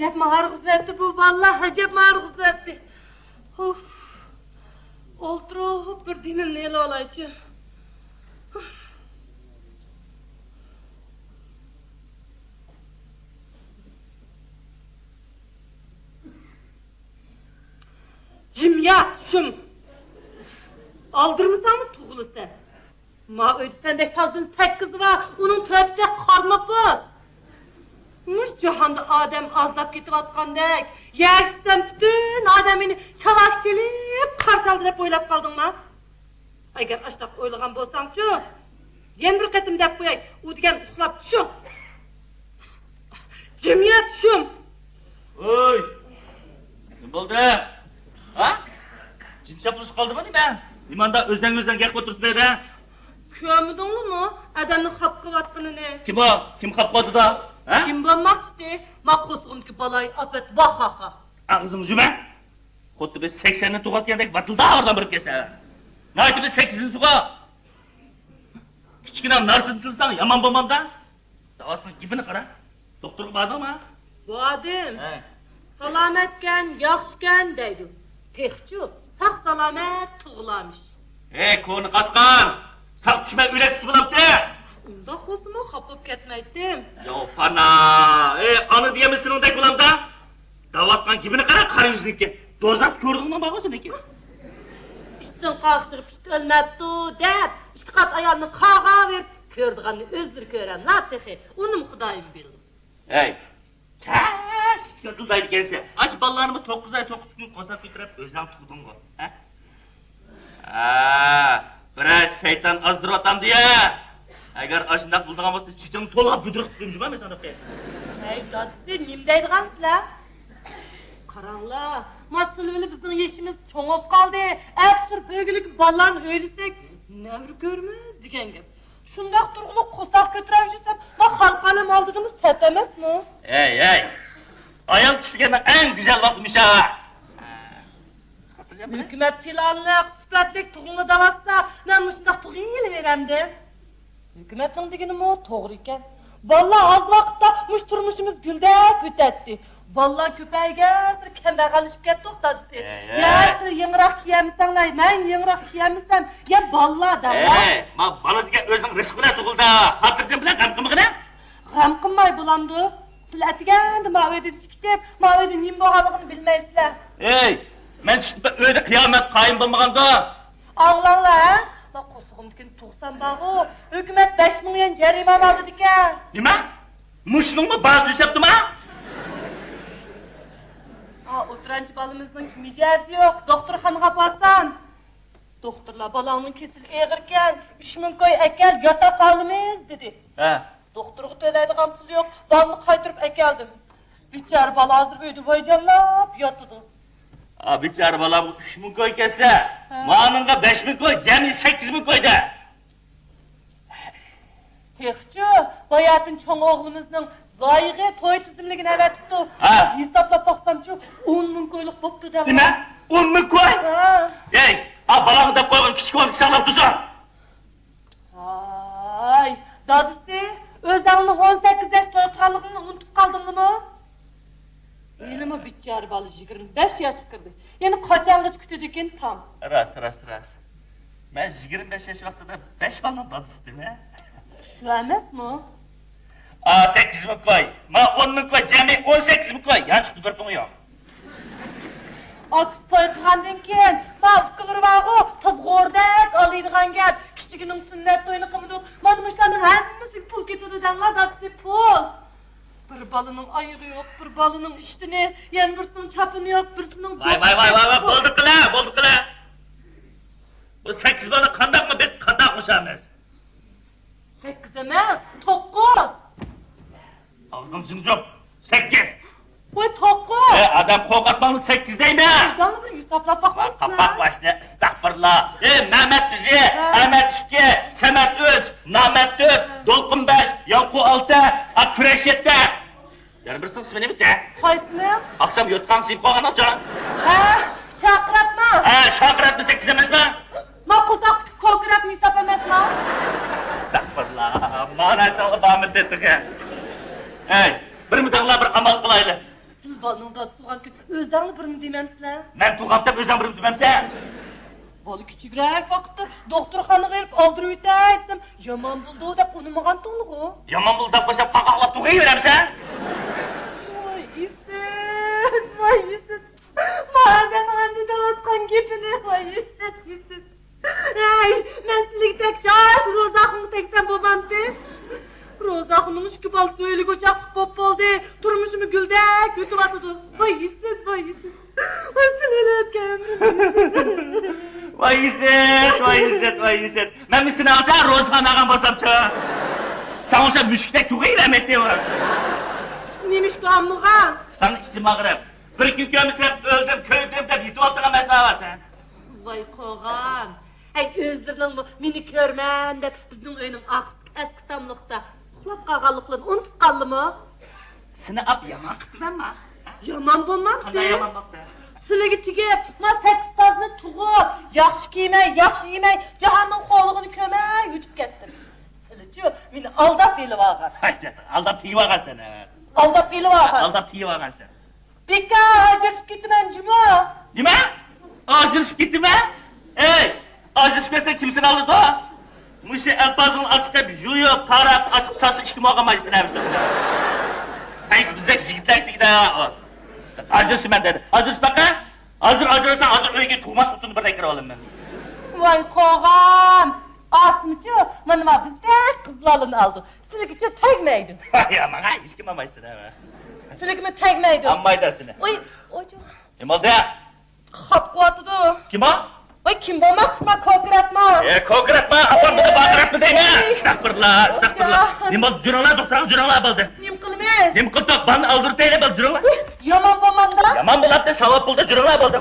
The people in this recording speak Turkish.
Acep mağarğız etti bu vallahi, acep mağarğız etti. Of. Olturup bir dinimle ele olaycı. Cimyat şum. Aldırmısan mı tuğulu sen? Ma öyle sendek tazdın 8 var, onun törtüde karnı buz. Muş cihanda Adem azlap ketip atqandek, yer gitsem bütün Adem'ini çavakçelip karşıaldırıp oylap kaldın mı? Agar açtaq oylagan bolsang-chu, yen bir qatim dep qo'yay, u degan uxlab tushun. Jimiyat tushun. Oy! Ne bo'ldi? Ha? Jin chapilish qoldimi nima? Limanda o'zang gap o'tiribsiz dedi. Ko'mdingmi? Adamni xap qilayotganini. Kim o? Kim xap qildi da? Ha? Kim bo'lmoqchi? Ma qo'sqimki balay afat vahaha. Ağzını juma. Xuddi biz 80'ni tug'atgandek vatılda oradan birib kelsa. Naytı biz 8'in suğa. Kichkinam narsani tilsang yomon bo'lmamda. Davatning gibini qara. Doktorga bordingmi? Bordim. Salomatkan, yaxshikan deydi. Texchu, saq salomat tug'ilamish. Ko'ni qasqan. Saq tushmay o'laksiz bo'lamdi. Unda xo'simi xapib ketmaydim. Yo pana. Ani diyemisin ondek bo'lamda. Davatgan gibini qara, qara yuzniki. Dozat ko'rdingmi bag'osiniki? İşten kalkışıp işte ölmepti dep, işte kat ayağını kağa verip kördüğünü özür körem, la tehi, onu mu Xudayım bildim? Kaç kişi kıldaydı gelse, aç ballarımı 9 ay 9 gün kosap götürüp özlem tuğdun mu? Biraz şeytan azdırı atam diye. Eğer aşındak bulduğun olsa çiçeğini tolağıp büdürüp kıyımcıma mı sana pes? Dadısı, nimdeydi gansıla? Karanla, masılveli bizim yeşimiz çoğup kaldı. Ekstur bölgelik ballan öylesek, nevri görmez digen gibi. Şundak durguluk kosak götürevşesem, ma halkalım aldığımı setemez mi? Ayal kişiliğinin en güzel vaktmiş ha. Hükümet planlık, süpetlik tuğunu davatsa, ben bu şundak tuğuyla veremdim. Hükümetin digini mi o doğru iken? Vallahi az vakitte muş turmuşumuz güldek bütetti. Vallahi köpeğe kembeğalışıp kettik dadısı. Ya siz yıngırak kiyemisenler, ben yıngırak kiyemesem, ya vallahi da var. Ma bana diye özün rızkına tuğulda, hatırcın bile gamkımıgına? Gamkımmay bulamdı. Siz etigendi mavedin çıkıp, mavedin yim boğalığını bilmeysiler. Men çıkıp öyle kıyamet kayın bulmağında. Ağlanla ha? La kosuğum dikin tuğsan bağı, hükümet 5.000 yen cerime aldı diken. Nima? Muşnun mu bazı yüzeptim ha? Oturançı balımızın micazı yok, doktor hanıga basan. Doktorla balağının kesil eğirken, 3.000 koy ekel yata kalımız dedi. Doktorgu töyleydiğen pul yok, balını kaytırıp ekeldim. Biçare bala hazır büyüdü, boycanlap yatıdı. Biçare balam 3.000 koy kesse, mağanınga 5.000 koy, cemi 8.000 koy da. Tekçi, bayatın çoğun oğlumuzun layığı toy tizimligini evet tuttu. Hesaplap baksamçı 10.000 koyluk boptu da. Dime? 10.000 koy? Balamı da koyun, küçük oğlum sağlam tuzun. Dadısı, özanlık 18 yaş toyutkanlığını unutup kaldın mı? Elime biçare balı 25 yaş kırdı. Yani kaçangıç kütüdükin tam. Rast. Ben 25 yaş vaxtıda 5 balın dadısı değil mi? Şu emez mi? 8.000 koy, ma 10.000 koy, cemi 18.000 koy. Yan çıktı görpün yok. Aksı toyutkandan keyin, ma fıkılır bağı, tız gordak alıydıgan gel. Kiçikinin sünnet toyunu kımıdık, madmışlarının hemmisi pul getiriyordan la dadısı pul. Bir balının ayığı yok, bir balının iştini, yen birisinin çapını yok, birisinin... Vay, boldu kıla. Bu 8 balı kandak mı, bir kandak uşağımız. 8 emez, 9. Ağzın cınız yok, 8. Oy 9. Adam kok atmanın 8 değil mi? Canlı bir yüsaplap bakmışsın. Kapak başına, estağfurullah. Mehmet bizi, Ahmet 2, Semet 3, Mehmet 4, Dolkun 5, Yanku 6, Aküreş 7. Yani birisinin ismi ne bitti? Kaysını? Akşam yotkan sıyıp koğan atacağım. Şakrat mı? Şakrat mı 8 emez mi? Ma kozak konkret mi hesap emez mi? Estağfurullah, manasını bahmet ettik ha. Bir müdahale bir amal kılaylı. Balının dadısı var ki özlerini birini dememsizler. Ben tuğaptım özüm birim dememse. Balı küçükrek vakitte doktorxana verip aldırıp etsem yaman buldu dep onu mağan tonluğu. Yaman buldak koşup kakakla tuğayı veremse. Vay İsset, vay İsset. Madem andı dağıtkan gepini, vay İsset, İsset. Hey, ben silik tek çaş, Rozak'ını teksen babam de. Rozak'ınmış ki bal söylük ocaklık pop oldu. Turmuşumu güldek, yutup atıdı. Vay İsset, vay İsset. Vay silele etken. Vay İzzet, vay İzzet, vay İzzet. Ben misini alacağım, Rozhan ağam basam çağa. Sen olsa müşktek tuğayı vermekte var. Neymiş kan muğan? Sana işim ağırım. Bir gün gömüsem öldüm, köydüm de bir tuğattığına mesela var sen. Vay koğan. Hey özlerden bu mini körmen de bizning oyunun eski tamlıkta. Uxlap qağanlıqlarını unutup qaldı mı? Seni ap yaman kıttı ben mi? Yaman bo'lmabdi. Qanday yaman baktı? Sizlarga tigib, men 8 tazni tug'ib, yaxshi kiymay, yaxshi yemay, jahonning xo'lig'ini ko'may yutib ketdim. Sizlarchi meni aldab elib olgan. Hay sen, aldap tiyi vagan sen. Aldab elib olgan. Aldap tiyi vagan sen. Bekka ajrashib ketdim juma. Nima? Acırışıp gitti mi? Ey! Acırışıp etsen kimsin aldı o? Muşu elpazını açıp hep juyup, tarap, açıp sası içkim oğamayısın hemşire. Hayır bize jigitler dik de ya. Acırışıp ben dedi. Acırışıp bakın. Acırırsan acır öyle tuğma sütünü bir ekir oğlum ben. Vay koğam. Asmıcı, manıma bizde kızlalını aldı. Sizlarga tegmeydi. Hay aman ha, hiç kim amaysın ha. Sizlarga tegmeydi. Ammaydasın. Oy, oca. Kim oldu ya? Xap qo'yatidi. Kim o? Voy kim bo'lmoqchi man ko'kratma. Ko'kratma, apam buni baqiratma deymi? Astagfirullah, astagfirullah. Nima oldu? Juranglar doktoram juranglar bo'ldi. Nim qilmay. Nim qilib bani aldırtayla bo'ldi juranglar. Yomon bo'lmanda. Yomon bo'ladi, savob bo'ldi, juranglar bo'ldi.